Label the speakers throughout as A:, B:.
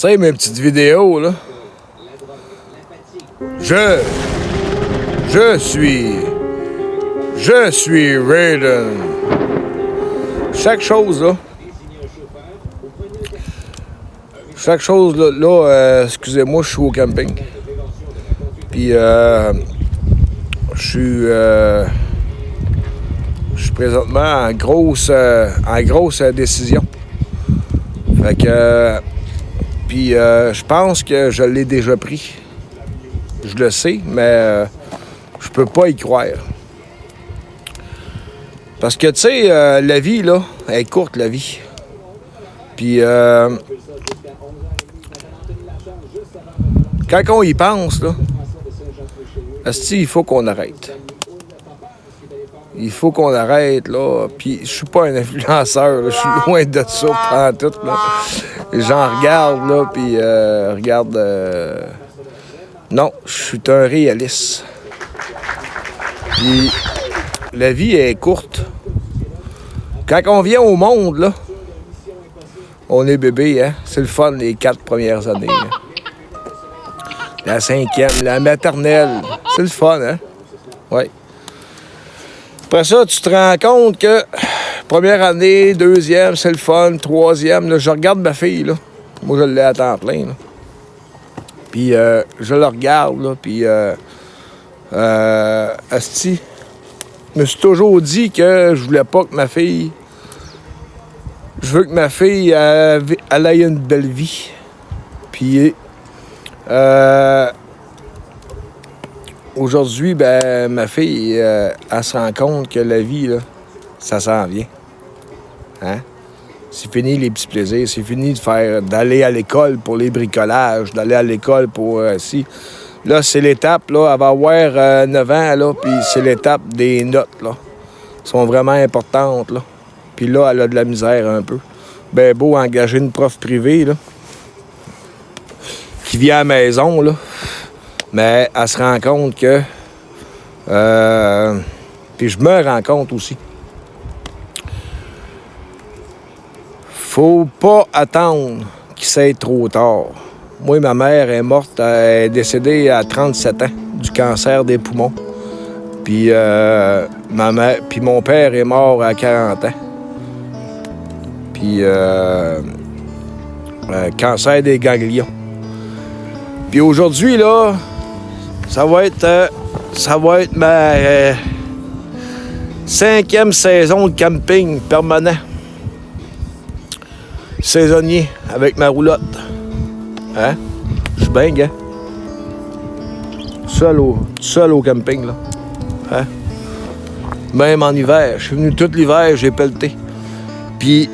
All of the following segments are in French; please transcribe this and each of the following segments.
A: sais, mes petites vidéos, là. Je suis Raiden. Chaque chose, là. Excusez-moi, je suis au camping. Puis, je suis présentement en grosse décision. Fait que, puis, je pense que je l'ai déjà pris. Je le sais, mais je peux pas y croire. Parce que, tu sais, la vie, là, elle est courte, la vie. Puis, quand on y pense, là, asti, il faut qu'on arrête. Il faut qu'on arrête, là. Puis, je suis pas un influenceur, là. Je suis loin de ça, pantoute, là. J'en regarde, là, puis regarde... Non, je suis un réaliste. Puis, la vie est courte. Quand on vient au monde, là, on est bébé, hein? C'est le fun, les 4 premières années. Hein? La 5e, la maternelle. C'est le fun, hein? Oui. Après ça, tu te rends compte que première année, 2e, c'est le fun. 3e, là, je regarde ma fille, là. Moi, je l'ai à temps plein, là. Puis, je la regarde, là, puis... asti, je me suis toujours dit que je voulais pas que ma fille... Je veux que ma fille, elle ait une belle vie. Puis, aujourd'hui, ben, ma fille, elle se rend compte que la vie, là, ça s'en vient. Hein? C'est fini les petits plaisirs. C'est fini d'aller à l'école pour les bricolages, d'aller à l'école pour si. Là, c'est l'étape, là, elle va avoir 9 ans, là, puis c'est l'étape des notes, là. Elles sont vraiment importantes, là. Puis là, elle a de la misère un peu. Ben beau engager une prof privée, là, qui vient à la maison, là. Mais elle se rend compte que... puis je me rends compte aussi. Faut pas attendre qu'il soit trop tard. Moi, ma mère est morte, elle est décédée à 37 ans du cancer des poumons. Puis, puis mon père est mort à 40 ans. Puis, cancer des ganglions. Puis aujourd'hui, là, ça va être ma 5e saison de camping permanent. Saisonnier, avec ma roulotte. Hein? Je suis bien, gars. Seul au camping, là. Hein? Même en hiver. Je suis venu tout l'hiver, j'ai pelleté. Puis,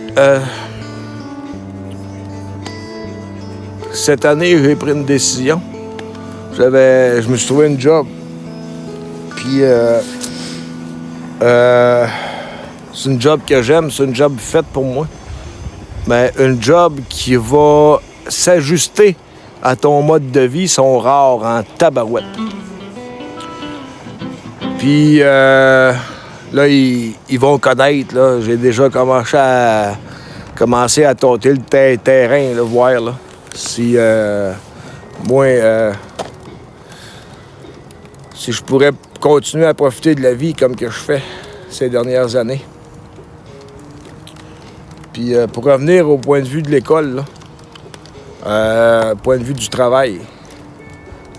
A: cette année, j'ai pris une décision. Je me suis trouvé une job. Puis, c'est une job que j'aime, c'est une job faite pour moi. Mais un job qui va s'ajuster à ton mode de vie sont rares en tabarouette. Puis là, ils vont connaître, là. J'ai déjà commencé à tâter le terrain, là, voir, là. Si si je pourrais continuer à profiter de la vie comme que je fais ces dernières années. Puis pour revenir au point de vue de l'école, là, point de vue du travail,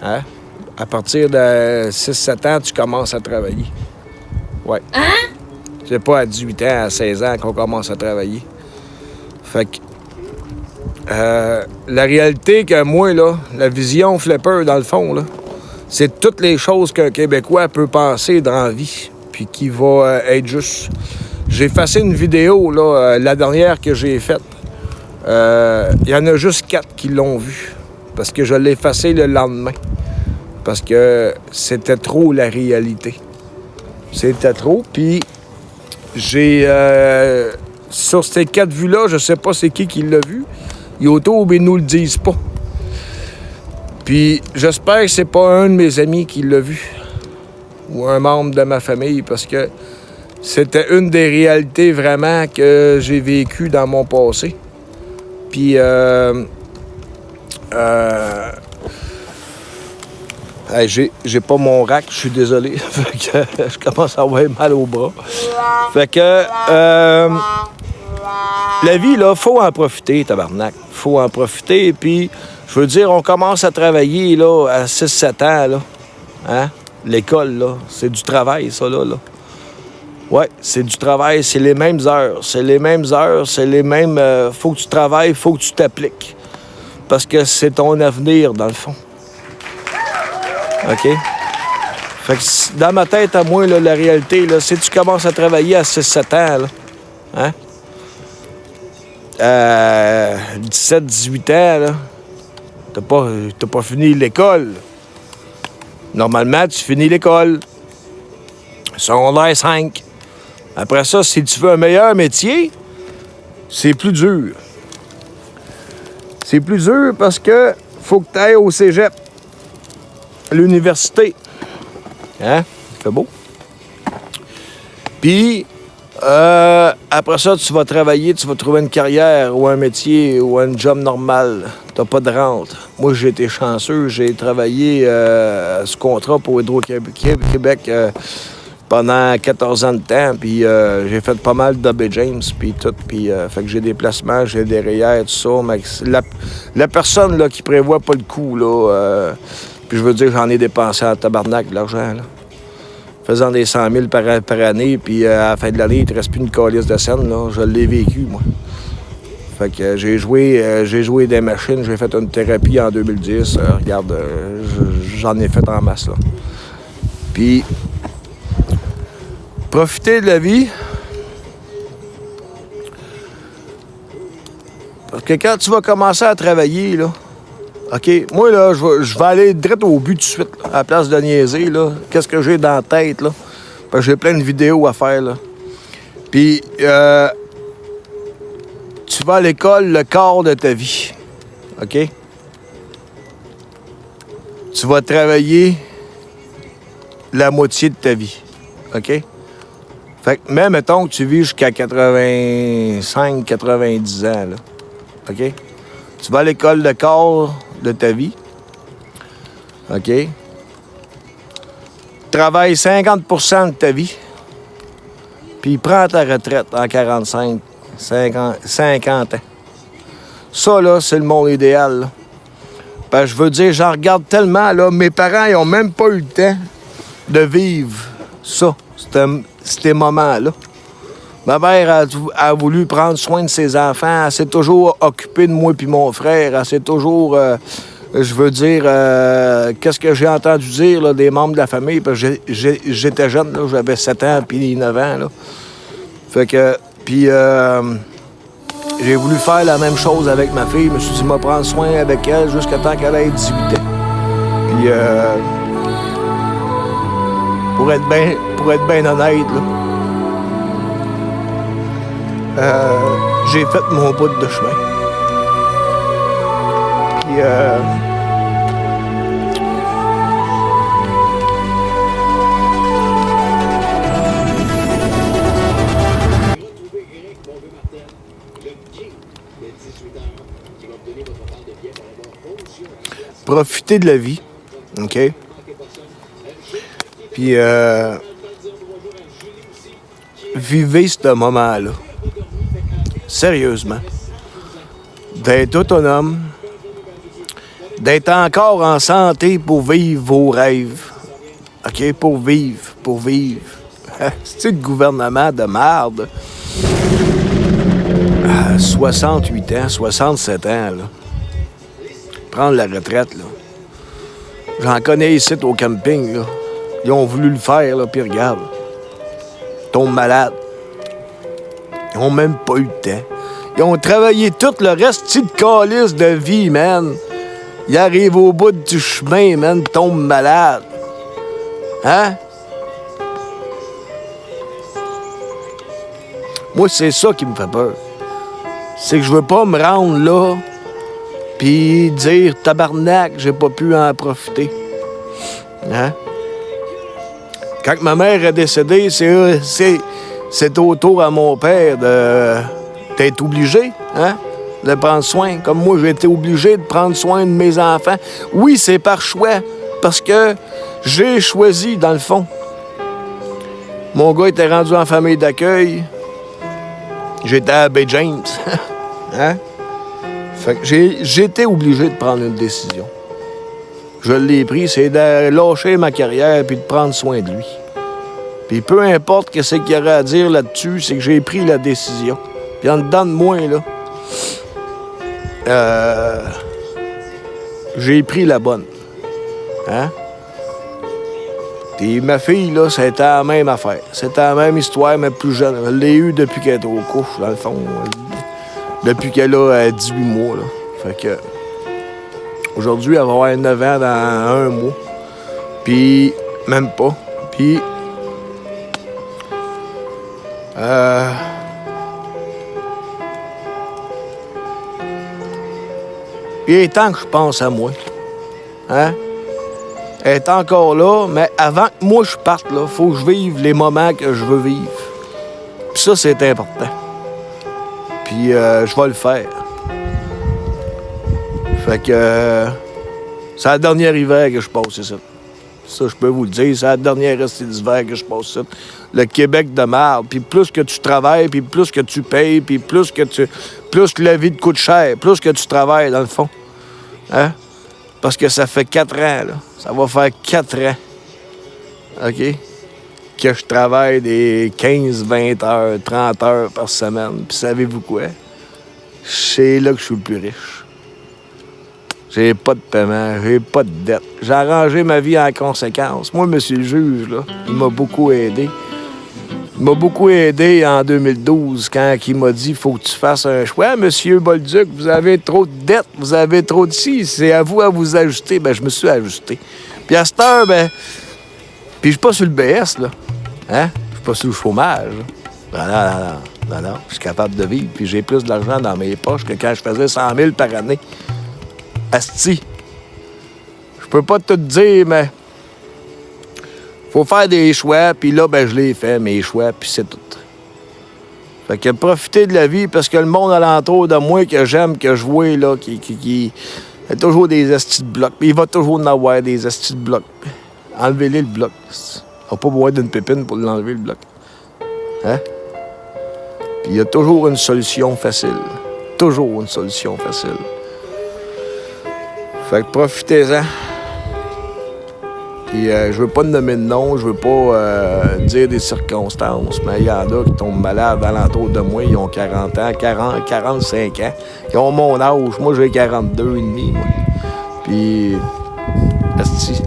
A: hein? À partir de 6-7 ans, tu commences à travailler. Ouais. Hein? C'est pas à 18 ans, à 16 ans qu'on commence à travailler. Fait que la réalité que moi, là, la vision flipper, dans le fond, là, c'est toutes les choses qu'un Québécois peut penser dans la vie, puis qui va être juste... J'ai effacé une vidéo, là, la dernière que j'ai faite. Il y en a juste 4 qui l'ont vue, parce que je l'ai effacée le lendemain. Parce que c'était trop la réalité. C'était trop, puis j'ai... sur ces 4 vues-là, je sais pas c'est qui l'a vu. YouTube, ils nous le disent pas. Puis j'espère que c'est pas un de mes amis qui l'a vu. Ou un membre de ma famille, parce que c'était une des réalités vraiment que j'ai vécues dans mon passé. Puis Hey, j'ai pas mon rack, je suis désolé. Fait que je commence à avoir mal au bras. Fait que la vie, là, faut en profiter, tabarnak. Faut en profiter. Puis, je veux dire, on commence à travailler là, à 6-7 ans. Là. Hein? L'école, là, c'est du travail, ça, là. Ouais, c'est du travail, c'est les mêmes heures. C'est les mêmes heures, c'est les mêmes... faut que tu travailles, faut que tu t'appliques. Parce que c'est ton avenir, dans le fond. OK? Fait que dans ma tête, à moi, là, la réalité, là, si tu commences à travailler à 6-7 ans, là, hein? 17-18 ans, là, t'as pas fini l'école. Normalement, tu finis l'école. Secondaire 5. Après ça, si tu veux un meilleur métier, c'est plus dur. C'est plus dur parce que faut que tu ailles au cégep, à l'université. Hein? C'est beau. Puis, après ça, tu vas travailler, tu vas trouver une carrière ou un métier ou un job normal. T'as pas de rente. Moi, j'ai été chanceux. J'ai travaillé ce contrat pour Hydro-Québec pendant 14 ans de temps. Puis j'ai fait pas mal d'Abbé James, puis tout. Puis fait que j'ai des placements, j'ai des REER, tout ça. Mais la personne là, qui prévoit pas le coup, là, puis je veux dire, j'en ai dépensé en tabarnak de l'argent, là. Faisant des 100 000 par année, puis à la fin de l'année, il te reste plus une calice de scène, là. Je l'ai vécu, moi. Fait que j'ai joué des machines, j'ai fait une thérapie en 2010. Regarde, j'en ai fait en masse, là. Puis, profiter de la vie. Parce que quand tu vas commencer à travailler, là, OK, moi, là, je vais aller direct au but tout de suite, là, à la place de niaiser, là. Qu'est-ce que j'ai dans la tête, là? Parce que j'ai plein de vidéos à faire, là. Puis, tu vas à l'école le quart de ta vie, OK? Tu vas travailler la moitié de ta vie, OK? Fait que, même, mettons que tu vis jusqu'à 85, 90 ans, là, OK? Tu vas à l'école le quart de ta vie. OK? Travaille 50 % de ta vie. Puis prends ta retraite en 45, 50 ans. Ça, là, c'est le monde idéal, là. Ben, je veux dire, j'en regarde tellement, là. Mes parents, ils ont même pas eu le temps de vivre ça, ces moments-là. Ma mère a voulu prendre soin de ses enfants. Elle s'est toujours occupée de moi puis mon frère. Elle s'est toujours, je veux dire, qu'est-ce que j'ai entendu dire là, des membres de la famille. Parce que j'étais jeune, là, j'avais 7 ans puis 9 ans. Là. Fait que, puis j'ai voulu faire la même chose avec ma fille. Je me suis dit, prendre soin avec elle jusqu'à temps qu'elle ait 18 ans. Puis, pour être bien honnête, là, j'ai fait mon bout de chemin. Puis, profitez de la vie, OK? Puis, vivez ce moment-là. Sérieusement. D'être autonome, d'être encore en santé pour vivre vos rêves. OK? Pour vivre. C'est le gouvernement de merde. 68 ans, 67 ans, là. Prendre la retraite, là. J'en connais ici au camping, là. Ils ont voulu le faire, là, puis regarde. Ils tombent malades. Ils n'ont même pas eu le temps. Ils ont travaillé tout le reste de calice de vie, man. Ils arrivent au bout du chemin, man, ils tombent malades. Hein? Moi, c'est ça qui me fait peur. C'est que je veux pas me rendre là puis dire « Tabarnak, j'ai pas pu en profiter. » Hein? Quand ma mère est décédée, c'est au tour à mon père d'être obligé, hein? de prendre soin, comme moi, j'ai été obligé de prendre soin de mes enfants. Oui, c'est par choix, parce que j'ai choisi, dans le fond. Mon gars était rendu en famille d'accueil. J'étais à Bay James. Hein? Fait que j'étais obligé de prendre une décision. Je l'ai pris, c'est de lâcher ma carrière puis de prendre soin de lui. Puis peu importe ce qu'il y aurait à dire là-dessus, c'est que j'ai pris la décision. Puis en dedans de moi, là, j'ai pris la bonne. Hein? Puis ma fille, là, c'était la même affaire. C'était la même histoire, mais plus jeune. Je l'ai eue depuis qu'elle était aux couches, dans le fond. Depuis qu'elle a 18 mois, là. Fait que... Aujourd'hui, elle va avoir 9 ans dans un mois. Puis... Même pas. Puis... Il est temps que je pense à moi. Hein? Elle est encore là, mais avant que moi je parte, il faut que je vive les moments que je veux vivre. Puis ça, c'est important. Puis je vais le faire. Fait que c'est la dernière hiver que je passe ici. Ça, je peux vous le dire, c'est la dernière restée d'hiver que je passe ici. Le Québec de merde. Puis plus que tu travailles, puis plus que tu payes, puis plus que la vie te coûte cher, plus que tu travailles, dans le fond. Hein? Parce que ça fait 4 ans, là. Ça va faire 4 ans, OK, que je travaille des 15, 20 heures, 30 heures par semaine. Puis savez-vous quoi? C'est là que je suis le plus riche. J'ai pas de paiement, j'ai pas de dette. J'ai arrangé ma vie en conséquence. Moi, monsieur le juge, là, il m'a beaucoup aidé. Il m'a beaucoup aidé en 2012 quand il m'a dit « Faut que tu fasses un choix, monsieur Bolduc, vous avez trop de dettes, vous avez trop de ci, c'est à vous ajuster. » Ben, je me suis ajusté. Puis à cette heure, ben... Puis je suis pas sur le BS, là. Hein? Je suis pas sur le chômage. Non. Je suis capable de vivre, puis j'ai plus d'argent dans mes poches que quand je faisais 100 000 par année. Asti. Je peux pas te dire, mais... Faut faire des choix, puis là, ben je les fait, mes choix, puis c'est tout. Fait que profiter de la vie, parce que le monde alentour de moi que j'aime, que je vois, là, qui il y a toujours des astis de blocs. Puis il va toujours en avoir des astis de blocs. Enlevez-les le bloc. On n'a pas besoin d'une pépine pour l'enlever, le bloc. Hein? Puis il y a toujours une solution facile. Toujours une solution facile. Fait que profitez-en. Puis je veux pas nommer de nom, je veux pas dire des circonstances, mais il y en a qui tombent malades alentour de moi, ils ont 40 ans, 45 ans. Ils ont mon âge, moi j'ai 42 et demi, moi. Puis... asti.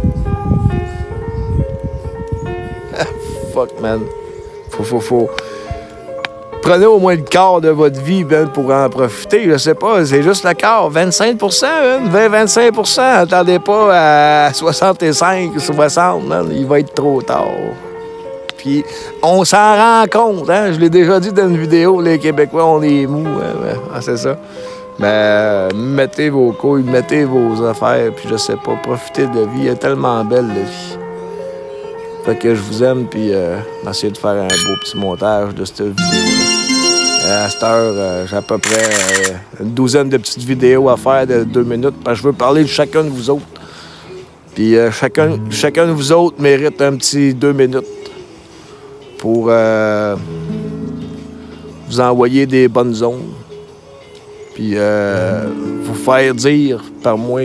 A: Fuck, man. Faut... Prenez au moins le quart de votre vie ben, pour en profiter. Je sais pas, c'est juste le quart. 25 20-25 %. Attendez pas à 65, 60. Là, il va être trop tard. Puis, on s'en rend compte. Hein? Je l'ai déjà dit dans une vidéo, les Québécois, on est mous. C'est ça. Mais mettez vos couilles, mettez vos affaires, puis je sais pas, profitez de la vie. Elle est tellement belle, la vie. Fait que je vous aime, puis essayer de faire un beau petit montage de cette vidéo-là. À cette heure, j'ai à peu près une douzaine de petites vidéos à faire de 2 minutes, parce que je veux parler de chacun de vous autres. Puis chacun de vous autres mérite un petit 2 minutes pour vous envoyer des bonnes ondes. Puis vous faire dire par moi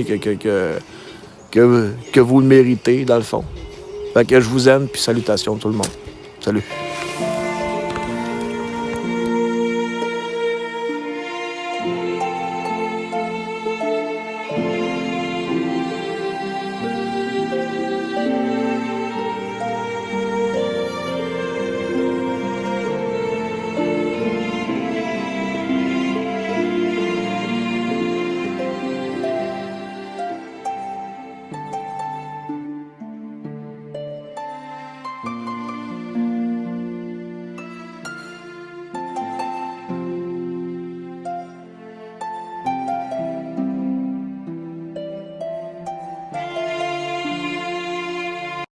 A: que vous le méritez, dans le fond. Fait que je vous aime, puis salutations tout le monde. Salut.